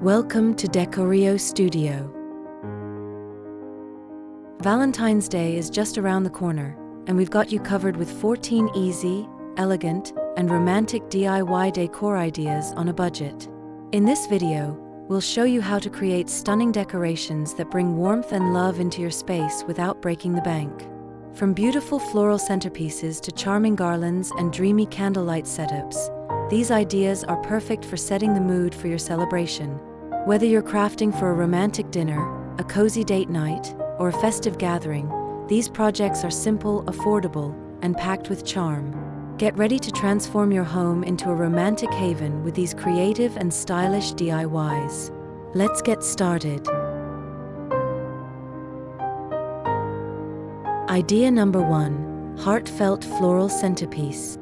Welcome to Decor Studio. Valentine's Day is just around the corner, and we've got you covered with 14 easy, elegant, and romantic DIY decor ideas on a budget. In this video, we'll show you how to create stunning decorations that bring warmth and love into your space without breaking the bank. From beautiful floral centerpieces to charming garlands and dreamy candlelight setups, these ideas are perfect for setting the mood for your celebration. Whether you're crafting for a romantic dinner, a cozy date night, or a festive gathering, these projects are simple, affordable, and packed with charm. Get ready to transform your home into a romantic haven with these creative and stylish DIYs. Let's get started. Idea number 1. Heartfelt Floral Centerpiece.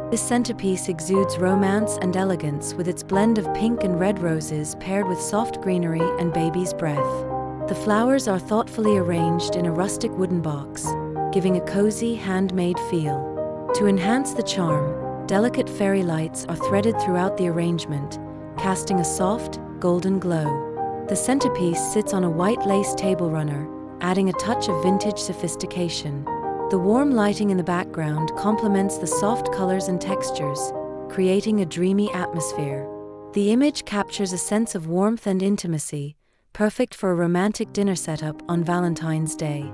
This centerpiece exudes romance and elegance with its blend of pink and red roses paired with soft greenery and baby's breath. The flowers are thoughtfully arranged in a rustic wooden box, giving a cozy, handmade feel. To enhance the charm, delicate fairy lights are threaded throughout the arrangement, casting a soft, golden glow. The centerpiece sits on a white lace table runner, adding a touch of vintage sophistication. The warm lighting in the background complements the soft colors and textures, creating a dreamy atmosphere. The image captures a sense of warmth and intimacy, perfect for a romantic dinner setup on Valentine's Day.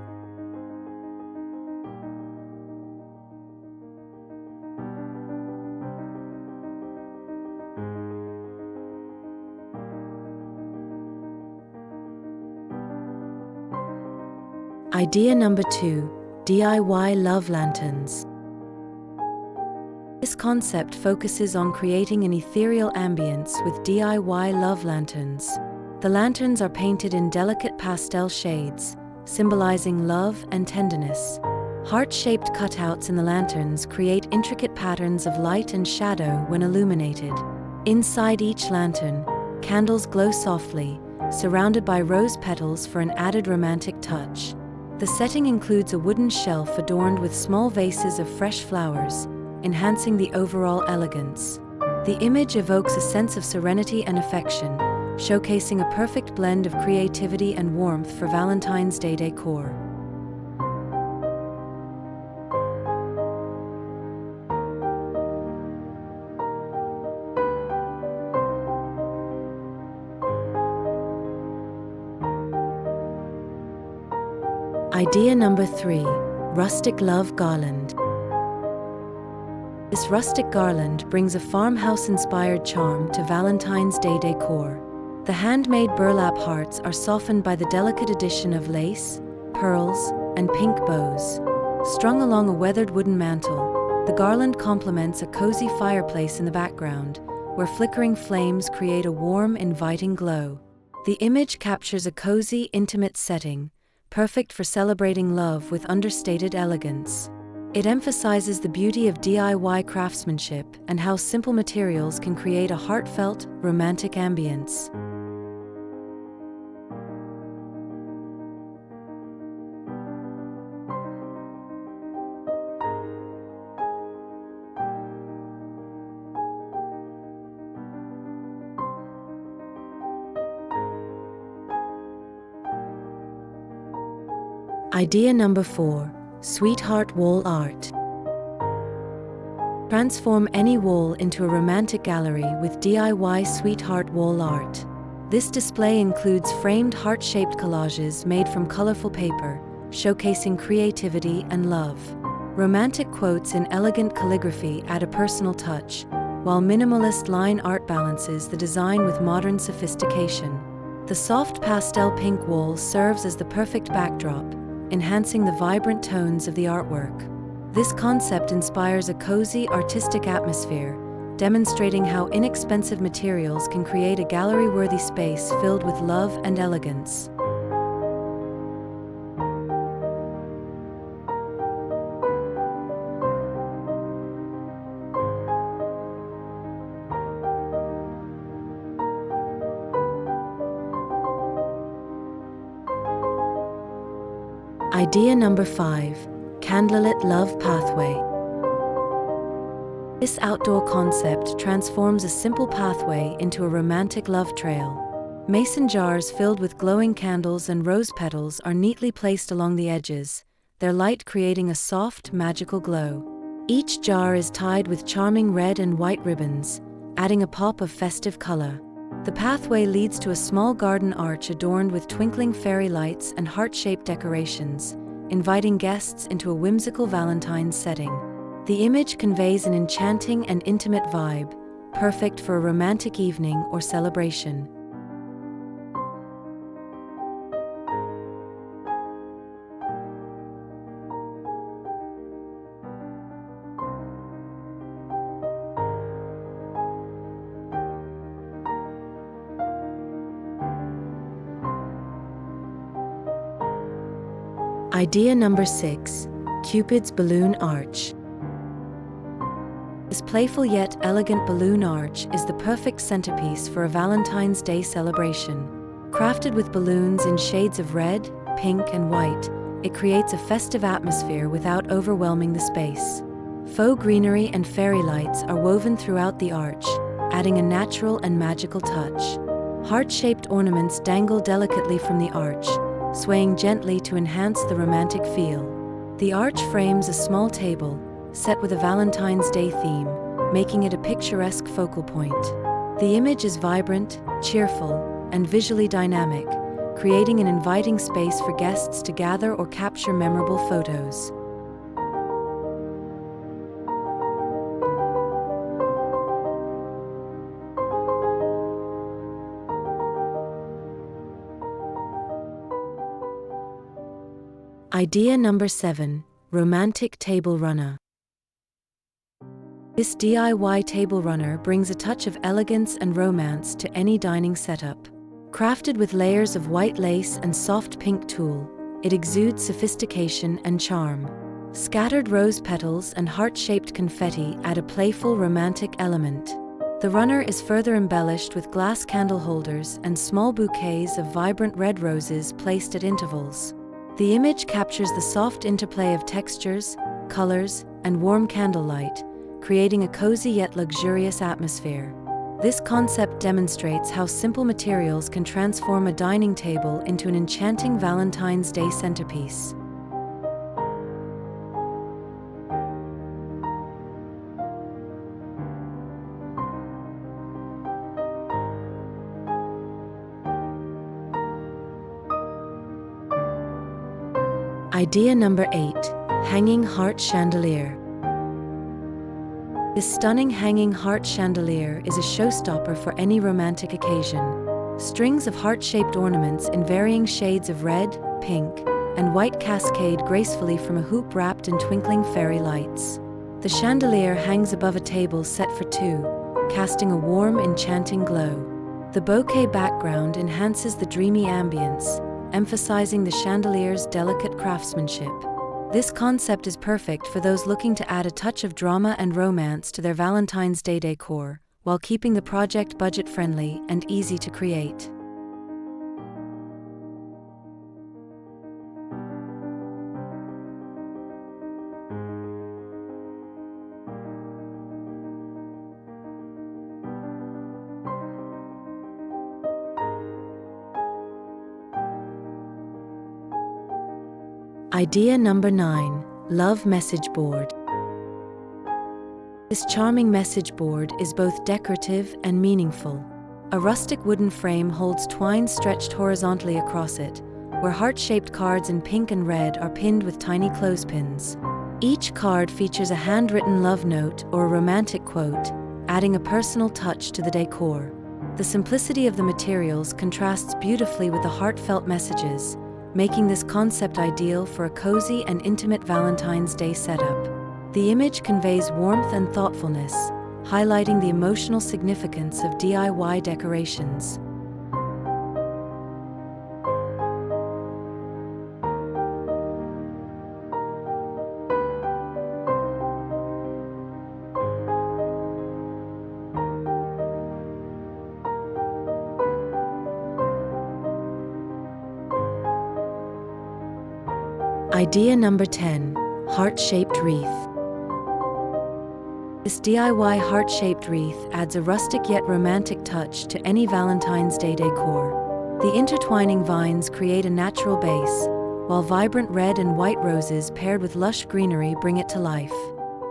Idea number 2. DIY love lanterns. This concept focuses on creating an ethereal ambience with DIY love lanterns. The lanterns are painted in delicate pastel shades, symbolizing love and tenderness. Heart-shaped cutouts in the lanterns create intricate patterns of light and shadow when illuminated. Inside each lantern, candles glow softly, surrounded by rose petals for an added romantic touch. The setting includes a wooden shelf adorned with small vases of fresh flowers, enhancing the overall elegance. The image evokes a sense of serenity and affection, showcasing a perfect blend of creativity and warmth for Valentine's Day decor. Idea number 3. Rustic Love Garland. This rustic garland brings a farmhouse-inspired charm to Valentine's Day decor. The handmade burlap hearts are softened by the delicate addition of lace, pearls, and pink bows. Strung along a weathered wooden mantle, the garland complements a cozy fireplace in the background, where flickering flames create a warm, inviting glow. The image captures a cozy, intimate setting, perfect for celebrating love with understated elegance. It emphasizes the beauty of DIY craftsmanship and how simple materials can create a heartfelt, romantic ambience. Idea number 4. Sweetheart Wall Art. Transform any wall into a romantic gallery with DIY Sweetheart Wall Art. This display includes framed heart-shaped collages made from colorful paper, showcasing creativity and love. Romantic quotes in elegant calligraphy add a personal touch, while minimalist line art balances the design with modern sophistication. The soft pastel pink wall serves as the perfect backdrop, enhancing the vibrant tones of the artwork. This concept inspires a cozy, artistic atmosphere, demonstrating how inexpensive materials can create a gallery-worthy space filled with love and elegance. Idea number 5. Candlelit Love Pathway. This outdoor concept transforms a simple pathway into a romantic love trail. Mason jars filled with glowing candles and rose petals are neatly placed along the edges, their light creating a soft, magical glow. Each jar is tied with charming red and white ribbons, adding a pop of festive color. The pathway leads to a small garden arch adorned with twinkling fairy lights and heart-shaped decorations, inviting guests into a whimsical Valentine's setting. The image conveys an enchanting and intimate vibe, perfect for a romantic evening or celebration. Idea number 6. Cupid's Balloon Arch. This playful yet elegant balloon arch is the perfect centerpiece for a Valentine's Day celebration. Crafted with balloons in shades of red, pink, and white, it creates a festive atmosphere without overwhelming the space. Faux greenery and fairy lights are woven throughout the arch, adding a natural and magical touch. Heart-shaped ornaments dangle delicately from the arch, swaying gently to enhance the romantic feel. The arch frames a small table, set with a Valentine's Day theme, making it a picturesque focal point. The image is vibrant, cheerful, and visually dynamic, creating an inviting space for guests to gather or capture memorable photos. Idea number 7. Romantic Table Runner. This DIY table runner brings a touch of elegance and romance to any dining setup. Crafted with layers of white lace and soft pink tulle, it exudes sophistication and charm. Scattered rose petals and heart-shaped confetti add a playful, romantic element. The runner is further embellished with glass candle holders and small bouquets of vibrant red roses placed at intervals. The image captures the soft interplay of textures, colors, and warm candlelight, creating a cozy yet luxurious atmosphere. This concept demonstrates how simple materials can transform a dining table into an enchanting Valentine's Day centerpiece. Idea number 8. Hanging Heart Chandelier. This stunning hanging heart chandelier is a showstopper for any romantic occasion. Strings of heart-shaped ornaments in varying shades of red, pink, and white cascade gracefully from a hoop wrapped in twinkling fairy lights. The chandelier hangs above a table set for two, casting a warm, enchanting glow. The bouquet background enhances the dreamy ambience, emphasizing the chandelier's delicate craftsmanship. This concept is perfect for those looking to add a touch of drama and romance to their Valentine's Day decor, while keeping the project budget-friendly and easy to create. Idea number 9. Love Message Board. This charming message board is both decorative and meaningful. A rustic wooden frame holds twine stretched horizontally across it, where heart-shaped cards in pink and red are pinned with tiny clothespins. Each card features a handwritten love note or a romantic quote, adding a personal touch to the decor. The simplicity of the materials contrasts beautifully with the heartfelt messages, making this concept ideal for a cozy and intimate Valentine's Day setup. The image conveys warmth and thoughtfulness, highlighting the emotional significance of DIY decorations. Idea number 10. Heart-shaped wreath. This DIY heart-shaped wreath adds a rustic yet romantic touch to any Valentine's Day decor. The intertwining vines create a natural base, while vibrant red and white roses paired with lush greenery bring it to life.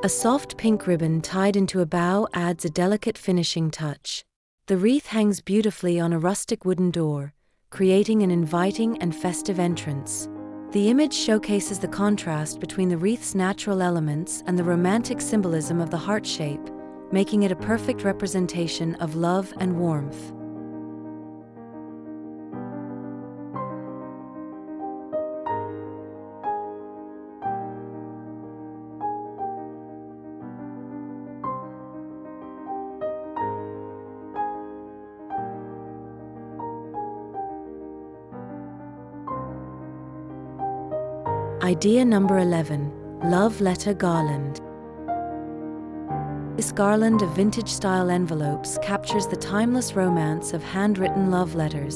A soft pink ribbon tied into a bow adds a delicate finishing touch. The wreath hangs beautifully on a rustic wooden door, creating an inviting and festive entrance. The image showcases the contrast between the wreath's natural elements and the romantic symbolism of the heart shape, making it a perfect representation of love and warmth. Idea number 11. Love Letter Garland. This garland of vintage-style envelopes captures the timeless romance of handwritten love letters.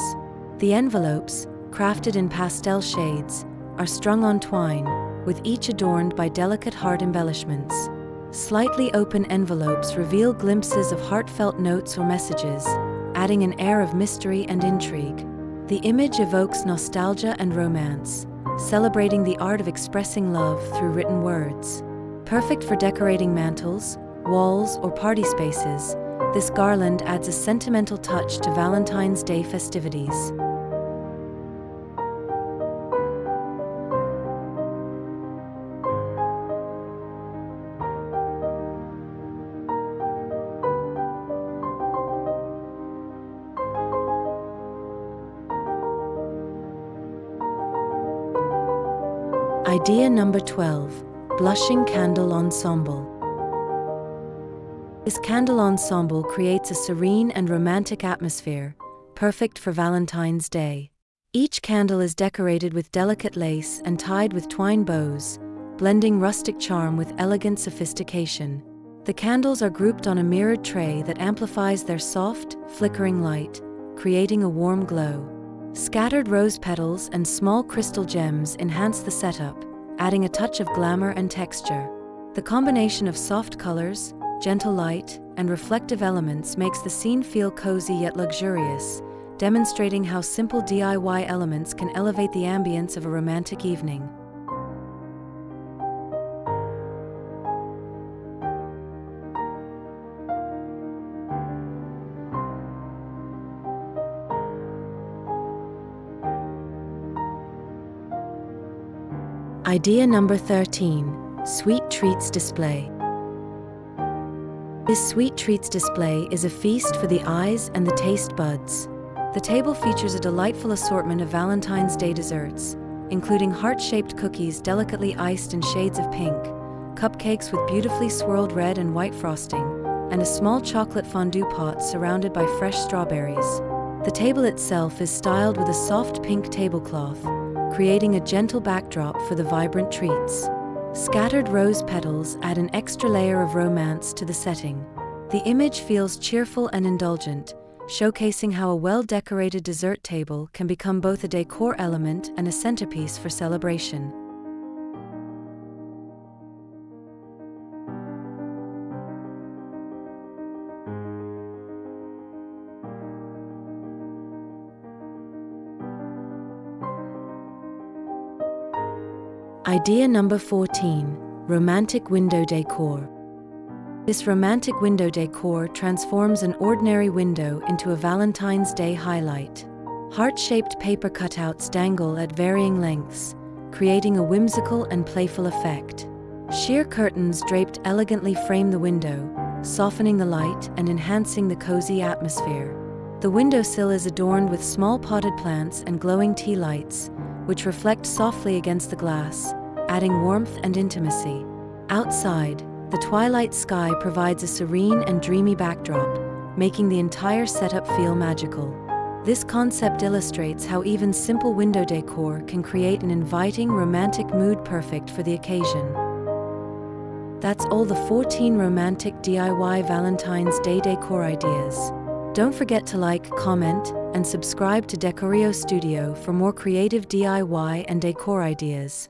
The envelopes, crafted in pastel shades, are strung on twine, with each adorned by delicate heart embellishments. Slightly open envelopes reveal glimpses of heartfelt notes or messages, adding an air of mystery and intrigue. The image evokes nostalgia and romance, celebrating the art of expressing love through written words. Perfect for decorating mantels, walls, or party spaces, this garland adds a sentimental touch to Valentine's Day festivities. Idea number 12. Blushing Candle Ensemble. This candle ensemble creates a serene and romantic atmosphere, perfect for Valentine's Day. Each candle is decorated with delicate lace and tied with twine bows, blending rustic charm with elegant sophistication. The candles are grouped on a mirrored tray that amplifies their soft, flickering light, creating a warm glow. Scattered rose petals and small crystal gems enhance the setup, adding a touch of glamour and texture. The combination of soft colors, gentle light, and reflective elements makes the scene feel cozy yet luxurious, demonstrating how simple DIY elements can elevate the ambience of a romantic evening. Idea number 13. Sweet Treats Display. This sweet treats display is a feast for the eyes and the taste buds. The table features a delightful assortment of Valentine's Day desserts, including heart-shaped cookies delicately iced in shades of pink, cupcakes with beautifully swirled red and white frosting, and a small chocolate fondue pot surrounded by fresh strawberries. The table itself is styled with a soft pink tablecloth, creating a gentle backdrop for the vibrant treats. Scattered rose petals add an extra layer of romance to the setting. The image feels cheerful and indulgent, showcasing how a well-decorated dessert table can become both a decor element and a centerpiece for celebration. Idea number 14. Romantic Window Decor. This romantic window decor transforms an ordinary window into a Valentine's Day highlight. Heart-shaped paper cutouts dangle at varying lengths, creating a whimsical and playful effect. Sheer curtains draped elegantly frame the window, softening the light and enhancing the cozy atmosphere. The windowsill is adorned with small potted plants and glowing tea lights, which reflect softly against the glass, adding warmth and intimacy. Outside, the twilight sky provides a serene and dreamy backdrop, making the entire setup feel magical. This concept illustrates how even simple window decor can create an inviting, romantic mood perfect for the occasion. That's all the 14 romantic DIY Valentine's Day decor ideas. Don't forget to like, comment, and subscribe to Decorio Studio for more creative DIY and decor ideas.